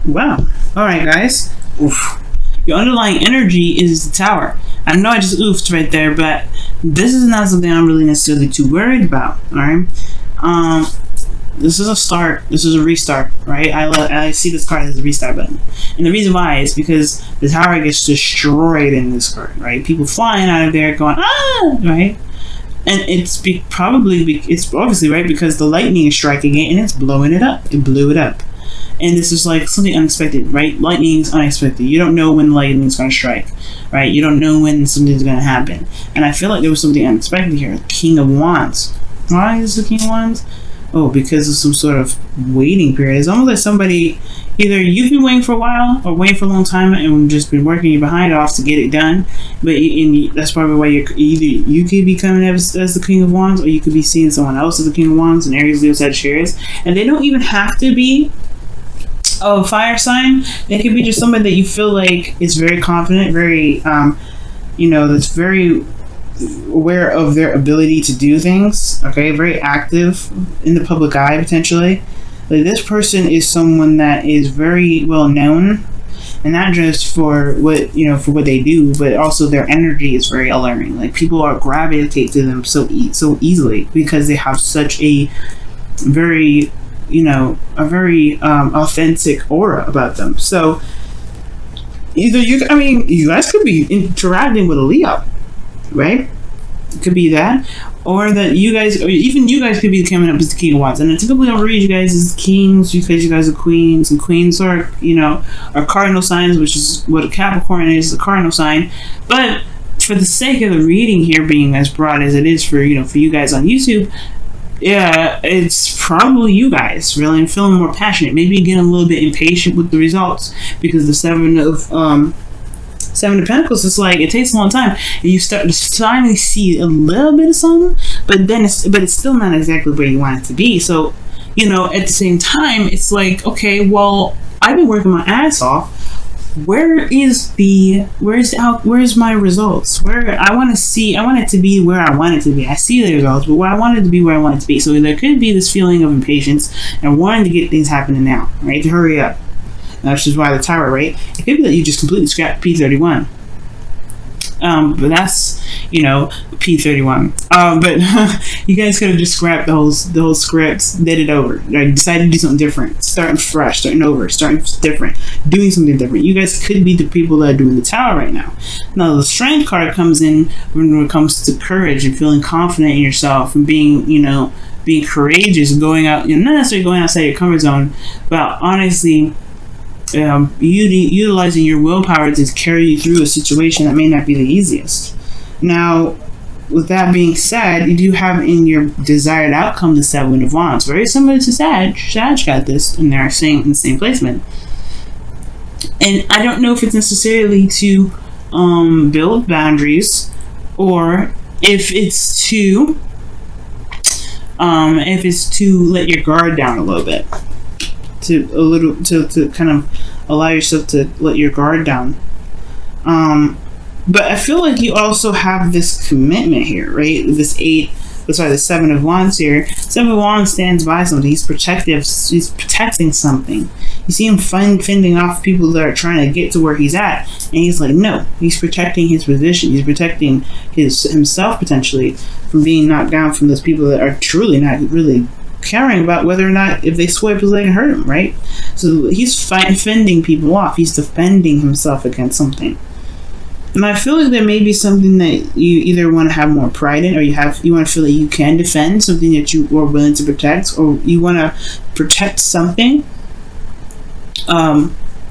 Wow. All right, guys. Oof. Your underlying energy is the Tower. I know I just oofed right there, but this is not something I'm really necessarily too worried about. All right. This is a start. This is a restart, right? I see this card as a restart button, and the reason why is because the Tower gets destroyed in this card, right? People flying out of there going right, and it's obviously right because the lightning is striking it and it's blowing it up. It blew it up. And this is like something unexpected, right? Lightning is unexpected. You don't know when lightning is going to strike, right? You don't know when something's going to happen. And I feel like there was something unexpected here. King of Wands. Why is the King of Wands? Oh, because of some sort of waiting period. It's almost like somebody, either you've been waiting for a while or waiting for a long time and just been working your behind off to get it done. But that's probably why you could be coming as the King of Wands, or you could be seeing someone else as the King of Wands, and Aries, Leo, Sagittarius. And they don't even have to be a fire sign. They could be just somebody that you feel like is very confident, very, that's very aware of their ability to do things, okay, very active in the public eye potentially. Like, this person is someone that is very well known, and not just for what they do, but also their energy is very alluring. Like, people are gravitate to them so easily because they have such a very authentic aura about them. So either you guys could be interacting with a Leo, right? It could be that, or that you guys, or even you guys could be coming up as the King of Wands. And I typically don't read you guys as kings because you guys are queens, and queens are cardinal signs, which is what a Capricorn is, a cardinal sign. But for the sake of the reading here being as broad as it is for you guys on YouTube, yeah, it's probably you guys really feeling more passionate, maybe getting a little bit impatient with the results, because the Seven of Pentacles is like, it takes a long time and you start to finally see a little bit of something, but it's still not exactly where you want it to be. So at the same time, it's like, okay, well, I've been working my ass off. Where's my results? Where I want it to be where I want it to be. I see the results, but where I want it to be where I want it to be. So there could be this feeling of impatience and wanting to get things happening now, right? To hurry up. Which is why the Tower, right? It could be that you just completely scrapped P31. But that's, P31. But you guys could have just scrapped the whole script, did it over, like decided to do something different, starting fresh, starting over, starting different, doing something different. You guys could be the people that are doing the Tower right now. Now, the Strength card comes in when it comes to courage and feeling confident in yourself and being courageous, going out, not necessarily going outside your comfort zone, but honestly, utilizing your willpower to carry you through a situation that may not be the easiest. Now, with that being said, you do have in your desired outcome the Seven of Wands, very similar to Sag. Sag got this, and they're saying in the same placement. And I don't know if it's necessarily to build boundaries, or if it's to let your guard down a little bit. To kind of allow yourself to let your guard down. But I feel like you also have this commitment here, right? The Seven of Wands here. Seven of Wands stands by something. He's protective. He's protecting something. You see him fending off people that are trying to get to where he's at, and he's like, no. He's protecting his position. He's protecting himself potentially from being knocked down from those people that are truly not really caring about whether or not if they swipe his leg and hurt him, right? So he's fending people off. He's defending himself against something. And I feel like there may be something that you either want to have more pride in, or you want to feel that you can defend something that you are willing to protect, or you want to protect something.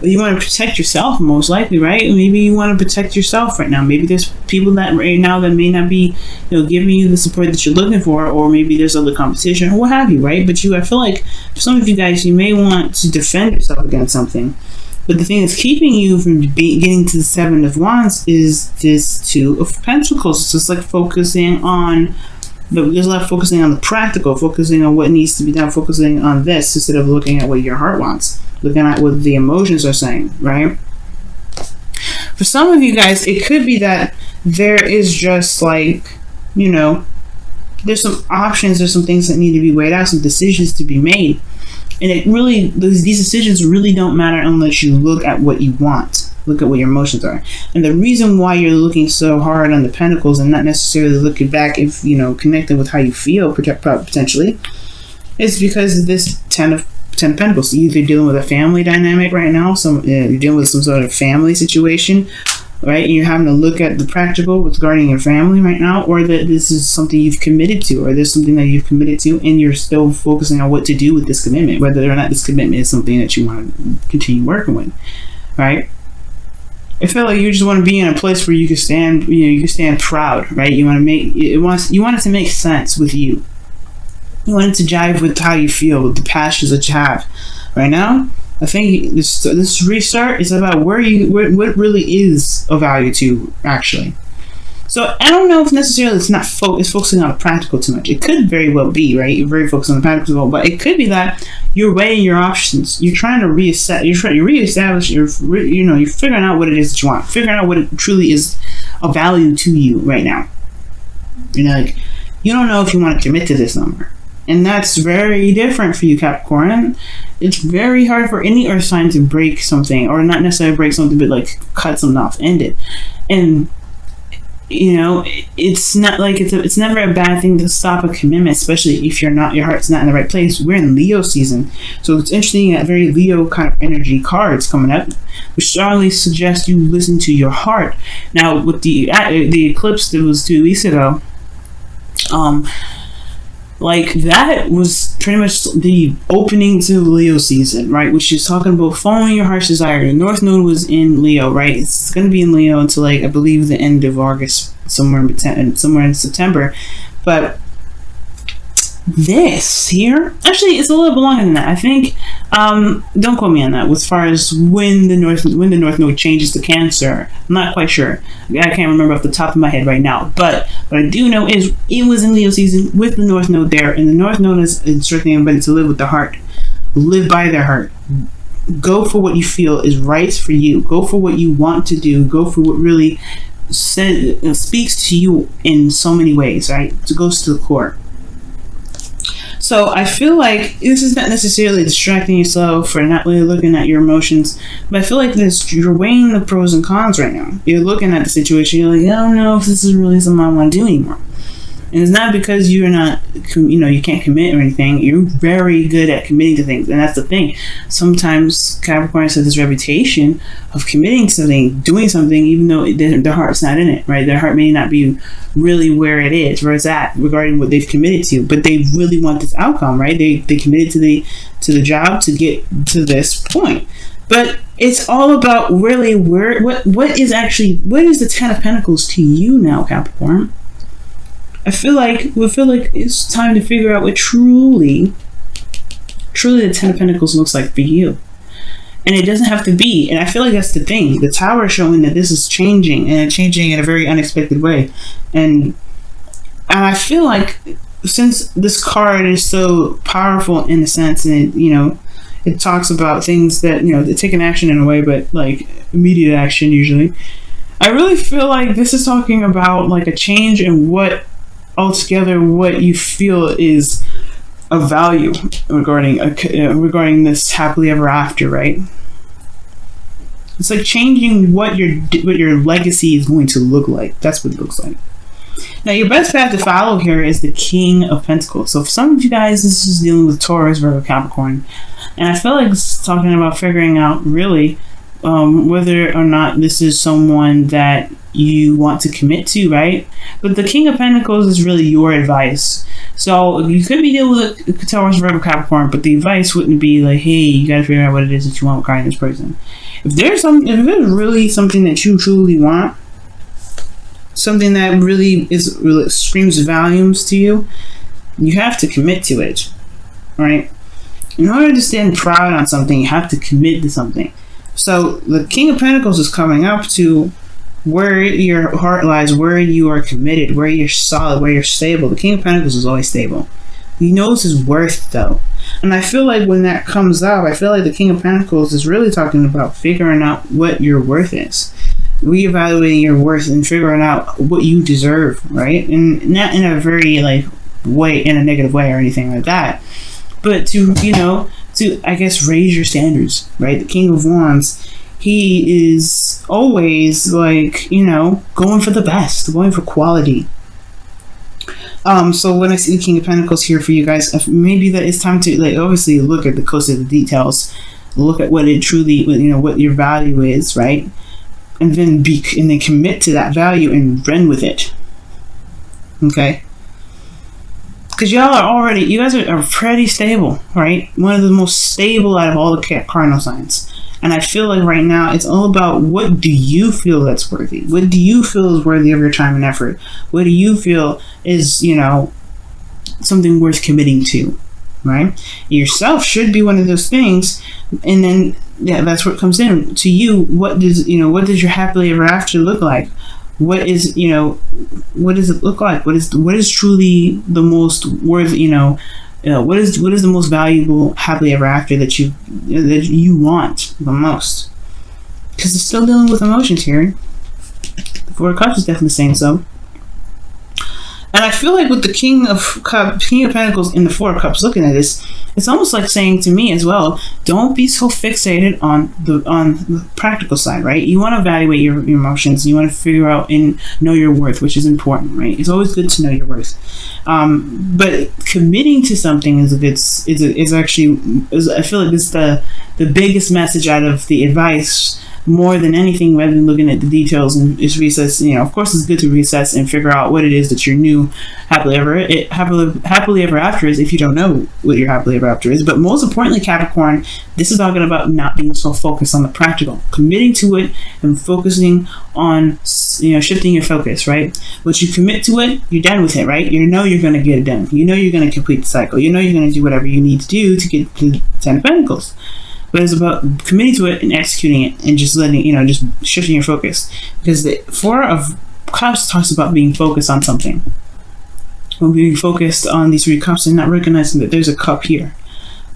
You want to protect yourself, most likely, right? Maybe you want to protect yourself right now. Maybe there's people that right now that may not be, giving you the support that you're looking for, or maybe there's other competition, or what have you, right? But I feel like for some of you guys, you may want to defend yourself against something. But the thing that's keeping you from getting to the Seven of Wands is this Two of Pentacles. It's just like focusing on there's a lot of focusing on the practical, focusing on what needs to be done, focusing on this instead of looking at what your heart wants, looking at what the emotions are saying, right? For some of you guys, it could be that there is just like, there's some options, there's some things that need to be weighed out, some decisions to be made. And it really, these decisions really don't matter unless you look at what you want. Look at what your emotions are. And the reason why you're looking so hard on the pentacles and not necessarily looking back, if connecting with how you feel potentially, is because of this Ten of Pentacles. You're either dealing with a family dynamic right now, you're dealing with some sort of family situation, right? And you're having to look at the practical regarding your family right now, or that this is something you've committed to, or there's something that you've committed to, and you're still focusing on what to do with this commitment, whether or not this commitment is something that you want to continue working with, right? I feel like you just want to be in a place where you can stand, you can stand proud, right? You want it to make sense with you. You want it to jive with how you feel, with the passions that you have. Right now, I think this restart is about what really is of value to you, actually. So I don't know if necessarily it's focusing on the practical too much. It could very well be, right? You're very focused on the practical, but it could be that you're weighing your options. You're trying to reestablish. You're figuring out what it is that you want. Figuring out what it truly is of value to you right now. You don't know if you want to commit to this number. And that's very different for you, Capricorn. It's very hard for any earth sign to break something, or not necessarily break something, but cut something off, end it. And it's not like it's never a bad thing to stop a commitment, especially if your heart's not in the right place. We're in Leo season, so it's interesting that very Leo kind of energy cards coming up, which strongly suggests you listen to your heart. Now, with the eclipse that was 2 weeks ago, that was pretty much the opening to Leo season, right? Which is talking about following your heart's desire. The North Node was in Leo, right? It's going to be in Leo until I believe the end of August, somewhere in September. But this here, actually, it's a little bit longer than that. I think. Don't quote me on that. As far as when the North Node changes to Cancer, I'm not quite sure. I can't remember off the top of my head right now. But what I do know is it was in Leo season with the North Node there, and the North Node is instructing everybody to live with the heart, live by their heart. Go for what you feel is right for you. Go for what you want to do. Go for what really speaks to you in so many ways, right? It goes to the core. So I feel like this is not necessarily distracting yourself or not really looking at your emotions, but I feel like you're weighing the pros and cons right now. You're looking at the situation, you're like, I don't know if this is really something I want to do anymore. And it's not because you're not, you can't commit or anything. You're very good at committing to things. And that's the thing. Sometimes Capricorns have this reputation of committing something, doing something, even though their heart's not in it, right? Their heart may not be really where it's at regarding what they've committed to, but they really want this outcome, right? They committed to the job to get to this point. But it's all about really what is the Ten of Pentacles to you now, Capricorn? I feel like it's time to figure out what truly the Ten of Pentacles looks like for you. And it doesn't have to be. And I feel like that's the thing. The Tower is showing that this is changing, and changing in a very unexpected way. And I feel like since this card is so powerful in a sense, and it talks about things that they take an action in a way, but immediate action usually. I really feel like this is talking about a change in what you feel is of value regarding this happily ever after, right? It's changing what your legacy is going to look like. That's what it looks like. Now, your best path to follow here is the King of Pentacles. So for some of you guys, this is dealing with Taurus, Virgo, Capricorn, and I feel like it's talking about figuring out really whether or not this is someone that you want to commit to, right? But the King of Pentacles is really your advice. So you could be dealing with Taurus, Virgo, Capricorn, but the advice wouldn't be hey, you gotta figure out what it is that you want regarding this person. If there's really something that you truly want, something that really screams volumes to you, you have to commit to it, right? In order to stand proud on something, you have to commit to something. So the King of Pentacles is coming up to where your heart lies, where you are committed, where you're solid, where you're stable. The King of Pentacles is always stable. He knows his worth, though. And I feel like when that comes up, I feel like the King of Pentacles is really talking about figuring out what your worth is. Reevaluating your worth and figuring out what you deserve, right? And not in a very, way, in a negative way or anything like that. But to, to, I guess, raise your standards, right? The King of Wands, he is always like, you know, going for the best, going for quality. So when I see the King of Pentacles here for you guys, maybe that it's time to, like, obviously look at the closer the details, look at what it truly, you know, what your value is, right? And then commit to that value and run with it. Okay? Because you guys are pretty stable, right? One of the most stable out of all the cardinal signs. And I feel like right now it's all about, what do you feel that's worthy? What do you feel is worthy of your time and effort? What do you feel is, you know, something worth committing to, right? Yourself should be one of those things. And then, yeah, that's where it comes in to you. What does your happily ever after look like? What is, you know, what does it look like? What is truly the most worth, you know, what is the most valuable happily ever after that you want the most? Because it's still dealing with emotions here. The Four of Cups is definitely saying so. And I feel like with the King of Pentacles and the Four of Cups looking at this, it's almost like saying to me as well, don't be so fixated on the practical side, right? You want to evaluate your emotions. You want to figure out and know your worth, which is important, right? It's always good to know your worth. But committing to something I feel like it's the biggest message out of the advice, more than anything, rather than looking at the details and just recess. You know, of course, it's good to recess and figure out what it is that your new happily ever after is, if you don't know what your happily ever after is. But most importantly, Capricorn, this is talking about not being so focused on the practical, committing to it and focusing on, you know, shifting your focus, right? Once you commit to it, you're done with it, right? You know you're going to get it done. You know you're going to complete the cycle. You know you're going to do whatever you need to do to get to the Ten of Pentacles. But it's about committing to it and executing it and just letting, you know, just shifting your focus. Because the Four of Cups talks about being focused on something. Or being focused on these three cups and not recognizing that there's a cup here.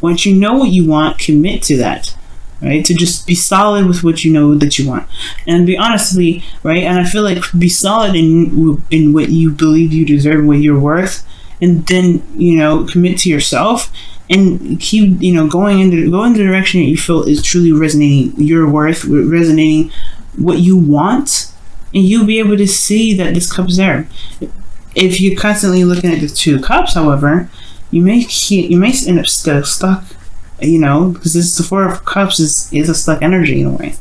Once you know what you want, commit to that. Right? To just be solid with what you know that you want. And be honestly, right? And I feel like be solid in what you believe you deserve and what you're worth. And then, you know, commit to yourself. And keep, you know, going in the direction that you feel is truly resonating your worth, resonating what you want, and you'll be able to see that this cup's there. If you're constantly looking at the Two Cups, however, you may end up stuck, you know, because the Four of Cups is a stuck energy in a way.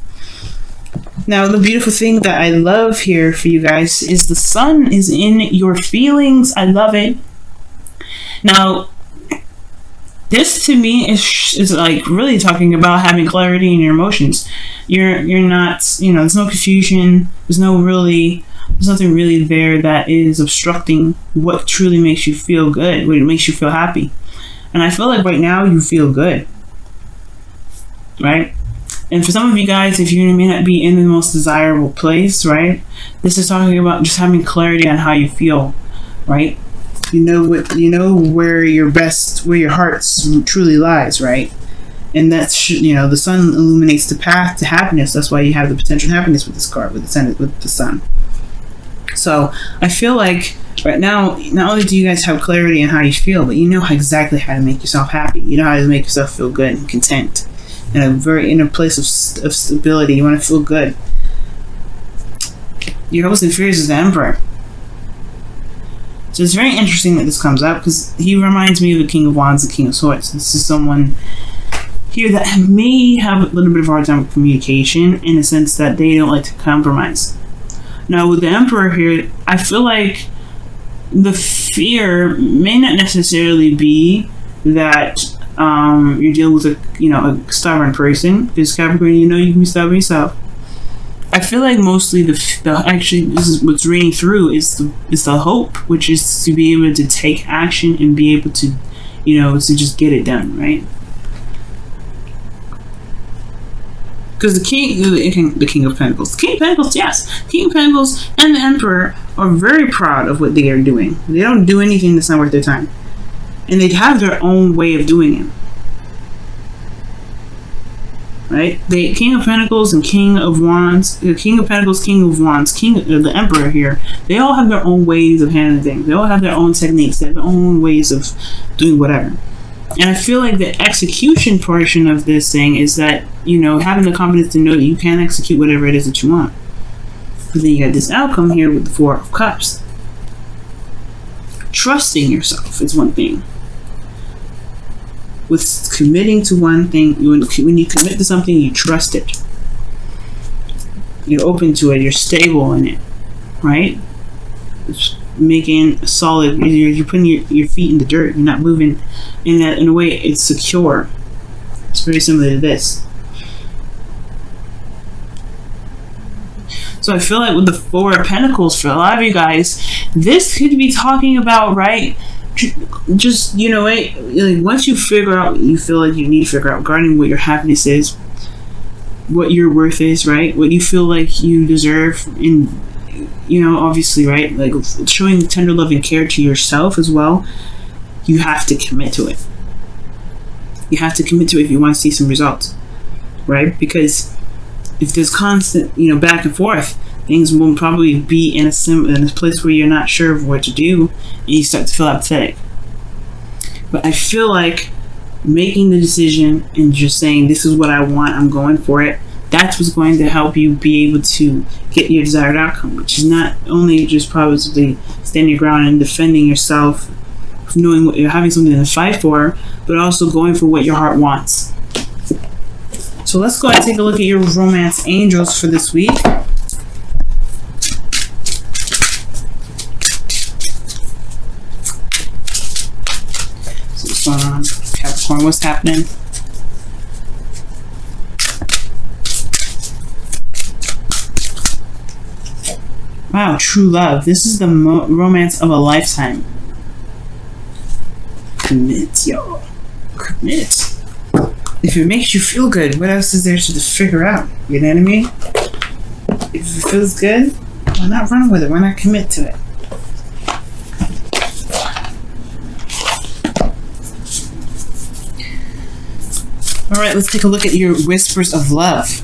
Now, the beautiful thing that I love here for you guys is the Sun is in your feelings. I love it. Now, this to me is like really talking about having clarity in your emotions. You're not, you know, there's no confusion. There's nothing really there that is obstructing what truly makes you feel good, what makes you feel happy. And I feel like right now you feel good, right? And for some of you guys, if you may not be in the most desirable place, right? This is talking about just having clarity on how you feel, right? You know where your heart truly lies, right? And that's, you know, the Sun illuminates the path to happiness. That's why you have the potential happiness with this card, with the Sun. So I feel like right now, not only do you guys have clarity on how you feel, but you know exactly how to make yourself happy. You know how to make yourself feel good and content, in a place of stability. You want to feel good. Your hopes and fears is the Emperor. So it's very interesting that this comes up, because he reminds me of the King of Wands and King of Swords. This is someone here that may have a little bit of a hard time with communication, in the sense that they don't like to compromise. Now with the Emperor here, I feel like the fear may not necessarily be that you're dealing with a stubborn person, because Capricorn, you know you can be stubborn yourself. I feel like mostly actually this is what's reading through is the hope, which is to be able to take action and be able to, to just get it done, right? Because the King of Pentacles, yes, King of Pentacles and the Emperor are very proud of what they are doing. They don't do anything that's not worth their time, and they have their own way of doing it. Right? The King of Pentacles and King of Wands, the King of Pentacles, King of Wands, the Emperor here, they all have their own ways of handling things. They all have their own techniques. They have their own ways of doing whatever. And I feel like the execution portion of this thing is that, having the confidence to know that you can execute whatever it is that you want. But then you got this outcome here with the Four of Cups. Trusting yourself is one thing. With committing to one thing, when you commit to something, you trust it. You're open to it. You're stable in it, right? It's making a solid. You're putting your feet in the dirt. You're not moving in a way. It's secure. It's very similar to this. So I feel like with the Four of Pentacles, for a lot of you guys, this could be talking about, right? Just, like once you figure out what you feel like you need to figure out regarding what your happiness is, what your worth is, right? What you feel like you deserve, and obviously, right? Like showing tender love and care to yourself as well. You have to commit to it. You have to commit to it if you want to see some results, right? Because if there's constant, back and forth, things will probably be in a place where you're not sure of what to do, and you start to feel apathetic. But I feel like making the decision and just saying, this is what I want, I'm going for it, that's what's going to help you be able to get your desired outcome, which is not only just probably standing your ground and defending yourself, knowing what you're having something to fight for, but also going for what your heart wants. So let's go ahead and take a look at your romance angels for this week. So what's going on, Capricorn? What's happening? Wow, true love. This is the romance of a lifetime. Commit, yo. Commit. If it makes you feel good, what else is there to figure out? You know what I mean? If it feels good, why not run with it? Why not commit to it? Alright, let's take a look at your whispers of love.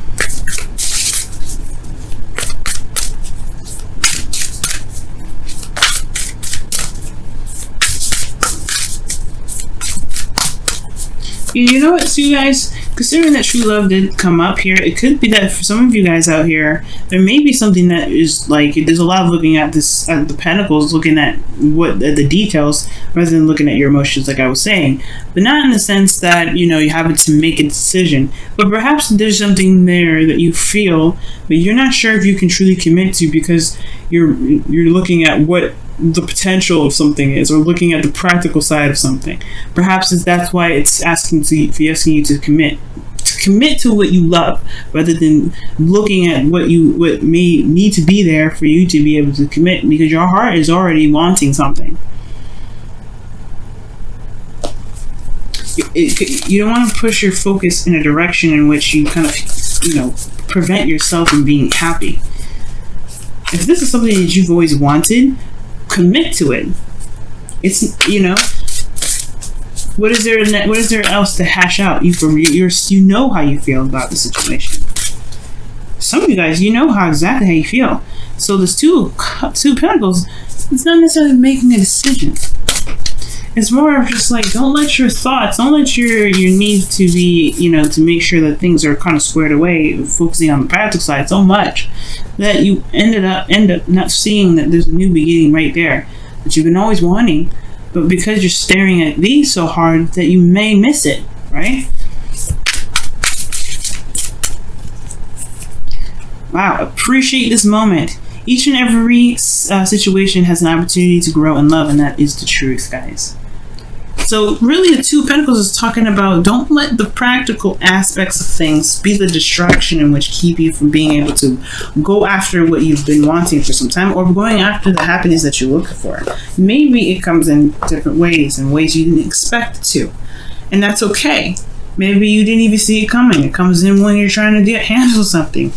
You know what, so you guys, considering that true love did come up here, it could be that for some of you guys out here, there may be something that is like, there's a lot of looking at this, at the pentacles, looking at what the details, rather than looking at your emotions, like I was saying. But not in the sense that, you have to make a decision, but perhaps there's something there that you feel, but you're not sure if you can truly commit to, because you're looking at what the potential of something is, or looking at the practical side of something. Perhaps that's why it's asking you to commit to what you love, rather than looking at what may need to be there for you to be able to commit, because your heart is already wanting something. You don't want to push your focus in a direction in which you kind of prevent yourself from being happy. If this is something that you've always wanted, commit to it. It's what is there else to hash out? You know how you feel about the situation. Some of you guys, exactly how you feel. So this two pentacles, it's not necessarily making a decision. It's more of just like, don't let your thoughts, don't let your need to be, to make sure that things are kind of squared away, focusing on the practical side so much that you end up not seeing that there's a new beginning right there that you've been always wanting, but because you're staring at these so hard that you may miss it, right? Wow, appreciate this moment. Each and every situation has an opportunity to grow in love, and that is the truth, guys. So really, the Two of Pentacles is talking about, don't let the practical aspects of things be the distraction in which keep you from being able to go after what you've been wanting for some time, or going after the happiness that you're looking for. Maybe it comes in different ways, in ways you didn't expect it to, and that's okay. Maybe you didn't even see it coming. It comes in when you're trying to handle something.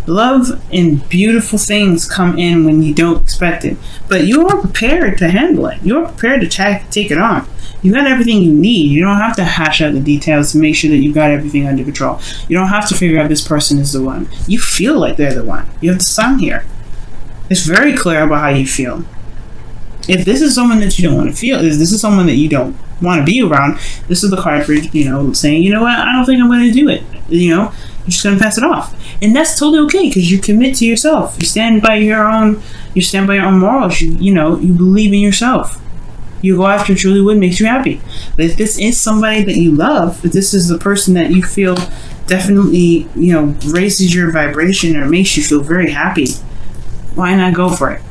Love and beautiful things come in when you don't expect it, but you are prepared to handle it. You're prepared to take it on. You got everything you need. You don't have to hash out the details to make sure that you got everything under control. You don't have to figure out this person is the one. You feel like they're the one. You have the sun here. It's very clear about how you feel. If this is someone that you don't want to feel, if this is someone that you don't want to be around, this is the card for, saying, you know what, I don't think I'm going to do it. You're just going to pass it off. And that's totally okay, because you commit to yourself. You stand by your own morals. You believe in yourself. You go after truly what makes you happy. But if this is somebody that you love, if this is the person that you feel definitely, raises your vibration or makes you feel very happy, why not go for it?